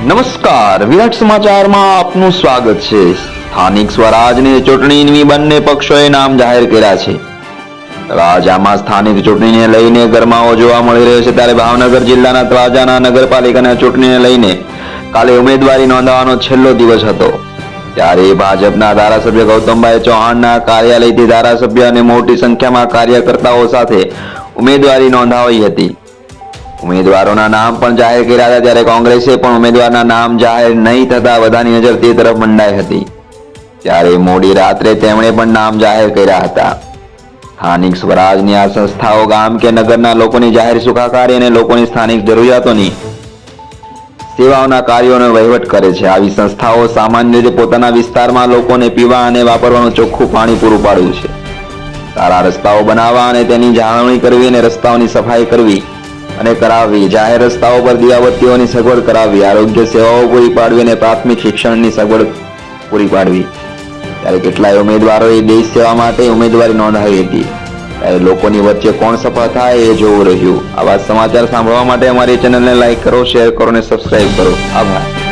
નમસ્કાર, વિરાટ સમાચારમાં આપનું સ્વાગત છે। સ્થાનિક સ્વરાજની ચૂંટણીની બંને પક્ષોએ નામ જાહેર કર્યા છે। તળાજામાં સ્થાનિક ચૂંટણીને લઈને ગરમાવો જોવા મળી રહ્યો છે, ત્યારે ભાવનગર જિલ્લાના તળાજાના નગરપાલિકાના ચૂંટણીને લઈને કાલે ઉમેદવારી નોંધાવવાનો છેલ્લો દિવસ હતો। ત્યારે ભાજપના ધારાસભ્ય ગૌતમભાઈ ચૌહાણના કાર્યાલયથી ધારાસભ્ય અને મોટી સંખ્યામાં કાર્યકર્તાઓ સાથે ઉમેદવારી નોંધાવી હતી। ઉમેદવારોના નામ પણ જાહેર કર્યા હતા, ત્યારે કોંગ્રેસે પણ ઉમેદવારના નામ જાહેર નહીં થતા બધાની નજર તે તરફ મંડાઈ હતી। ત્યારે મોડી રાત્રે તેમણે પણ નામ જાહેર કર્યા હતા। સ્થાનિક સ્વરાજની આ સંસ્થાઓ ગામ કે નગરના લોકોની જાહેર સુખાકારી અને લોકોની સ્થાનિક જરૂરિયાતોની સેવાઓના કાર્યોનો વહીવટ કરે છે। આવી સંસ્થાઓ સામાન્ય રીતે પોતાના વિસ્તારમાં લોકોને પીવા અને વાપરવાનું ચોખ્ખું પાણી પૂરું પાડવું છે, સારા રસ્તાઓ બનાવવા અને તેની જાળવણી કરવી અને રસ્તાઓની સફાઈ કરવી અને કરાવવી, જાહેર રસ્તાઓ પર દીવાબત્તીઓની સગવડ કરાવવી, આરોગ્ય સેવાઓ પૂરી પાડવી અને પ્રાથમિક શિક્ષણની સગવડ પૂરી પાડવી। ત્યારે કેટલાય ઉમેદવારોએ દેશ સેવા માટે ઉમેદવારી નોંધાવી હતી। ત્યારે લોકોની વચ્ચે કોણ સફળ થાય એ જોવું રહ્યું। આવા સમાચાર સાંભળવા માટે અમારી ચેનલને લાઈક કરો, શેર કરો અને સબસ્ક્રાઇબ કરો। આભાર।